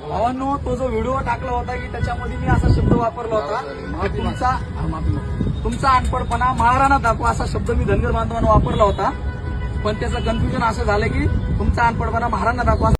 भावांनो, तो जो व्हिडिओ टाकला होता की त्याच्यामध्ये मी असा शब्द वापरला होता की तुमचा अनपडपणा महाराणा दाखवा असा शब्द मी धनगर बांधवांना वापरला होता. पण त्याचं कन्फ्युजन असं झालं की तुमचा अनपडपणा महाराणा दाखवा